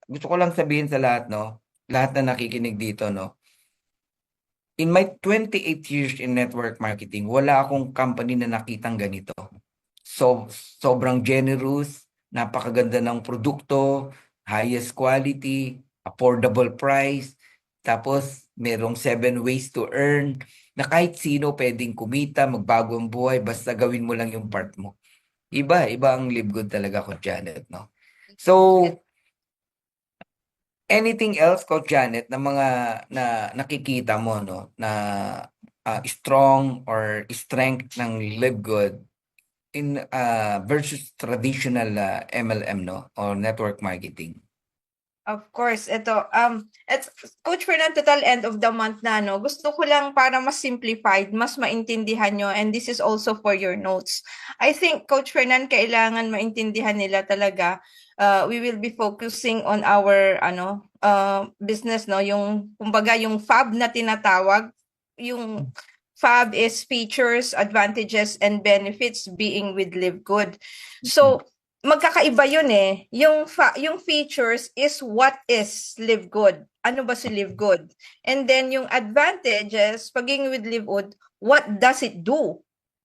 gusto ko lang sabihin sa lahat, no? Lahat na nakikinig dito, no? In my 28 years in network marketing, wala akong company na nakitang ganito. So, sobrang generous, napakaganda ng produkto, highest quality, affordable price, tapos merong 7 ways to earn, na kahit sino pwedeng kumita, magbago ang buhay, basta gawin mo lang yung part mo. Iba ang Live Good talaga, Coach Janet, no? So, anything else, Coach Janet, na mga na nakikita mo, no, na strong or strength ng Live Good in versus traditional MLM, no, or network marketing? Of course, it's Coach Fernand, total end of the month na, no? Gusto ko lang para mas simplified, mas maintindihan nyo, and this is also for your notes. I think, Coach Fernand, kailangan maintindihan nila talaga. We will be focusing on our business, no? Yung kumbaga yung FAB na tinatawag, yung FAB is features, advantages, and benefits being with Live Good. So, magkakaiba yun eh. Yung features is what is Live Good. Ano ba si Live Good? And then yung advantages, pagiging with Live Good, what does it do?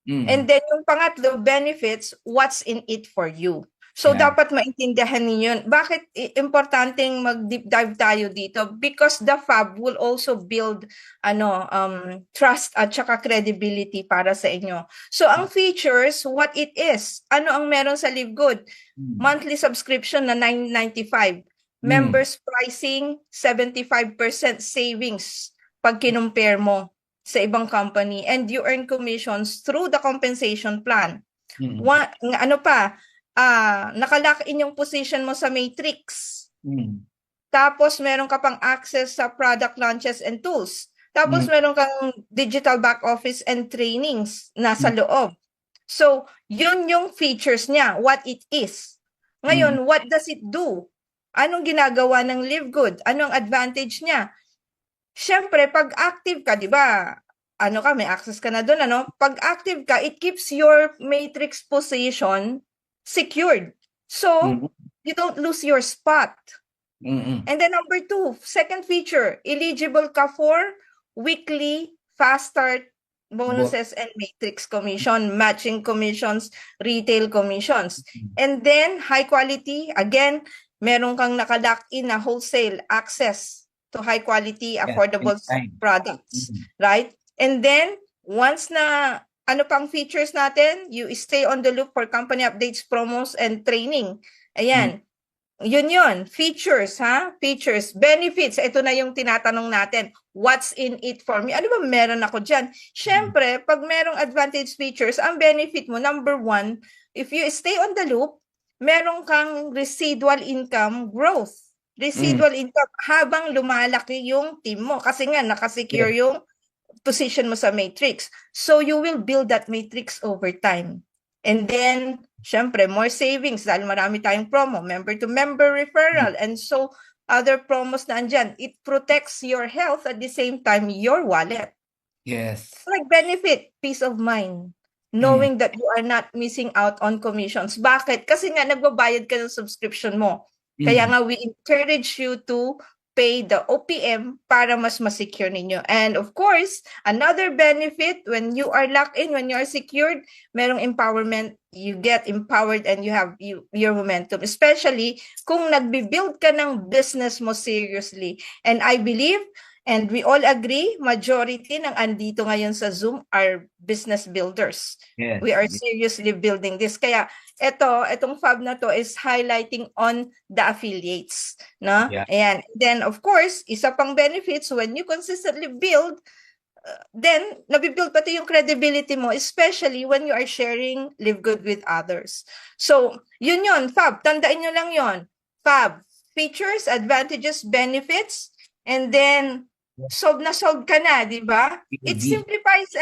And then yung pangatlo, benefits, what's in it for you. So Yeah. dapat maintindihan niyo yun. Bakit importanteng mag-deep dive tayo dito? Because the FAB will also build trust at saka credibility para sa inyo. So ang features, what it is. Ano ang meron sa Live Good? Monthly subscription na $9.95. Members pricing, 75% savings pag kinumpare mo sa ibang company, and you earn commissions through the compensation plan. Ano pa, nakalock in yung position mo sa Matrix. Tapos meron ka pang access sa product launches and tools. Tapos meron kang digital back office and trainings nasa loob. So, yun yung features niya, what it is. Ngayon, what does it do? Anong ginagawa ng Live Good? Anong advantage niya? Siyempre, pag active ka, di ba? May access ka na doon, ano? Pag active ka, it keeps your matrix position secured. So, you don't lose your spot. And then number 2, second feature, eligible ka for weekly fast start bonuses and matrix commission, matching commissions, retail commissions. And then high quality, again, meron kang nakalock in na wholesale access to high quality, affordable products, right? And then once na ano pang features natin, you stay on the loop for company updates, promos, and training. Ayan. Yun. Features, ha? Features. Benefits. Ito na yung tinatanong natin. What's in it for me? Ano ba meron ako dyan? Siyempre, pag merong advantage features, ang benefit mo, number 1, if you stay on the loop, meron kang residual income growth. Residual income habang lumalaki yung team mo. Kasi nga, nakasecure yung position mo sa matrix. So, you will build that matrix over time. And then, syempre, more savings dahil marami tayong promo, member-to-member referral, and so other promos na andyan. It protects your health at the same time your wallet. Yes. Like benefit, peace of mind, knowing that you are not missing out on commissions. Bakit? Kasi nga nagbabayad ka ng subscription mo. Kaya nga we encourage you to pay the OPM para mas ma-secure ninyo. And of course, another benefit when you are locked in, when you are secured, merong empowerment, you get empowered and you have your momentum. Especially kung nagbi-build ka ng business mo seriously. And I believe, and we all agree, majority ng andito ngayon sa Zoom are business builders. Yes. We are seriously building this. Kaya itong FAB na to is highlighting on the affiliates, no? Yeah. Ayan. Then of course, isa pang benefits when you consistently build, then nabibuild pati yung credibility mo, especially when you are sharing Live Good with others. So, yun, FAB. Tandaan nyo lang yon. FAB, features, advantages, benefits, and then solve ka na, di ba? It simplifies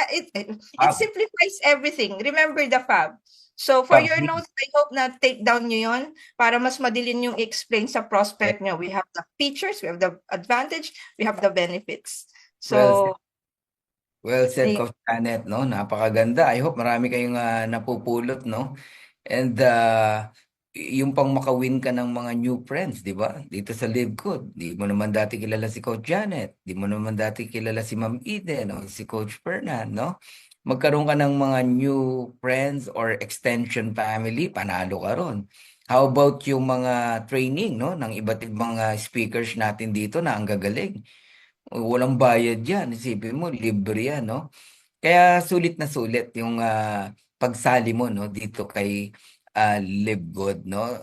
everything. Remember the FAB. So for your notes, I hope na take down nyo yon para mas madali yung explain sa prospect nyo. We have the features, we have the advantage, we have the benefits. So, well said, Coach Janet, no? Napakaganda. I hope marami kayong napupulot, no? And yung pang makawin ka ng mga new friends, di ba? Dito sa Live Good. Di mo naman dati kilala si Coach Janet. Di mo naman dati kilala si Ma'am Eden o si Coach Fernan, no? Magkaroon ka ng mga new friends or extension family, panalo ka ron. How about yung mga training, no? Ng iba't ibang mga speakers natin dito na ang gagaling. Walang bayad yan. Isipin mo, libre yan, no? Kaya sulit yung pagsali mo, no, dito kay Live Good, no?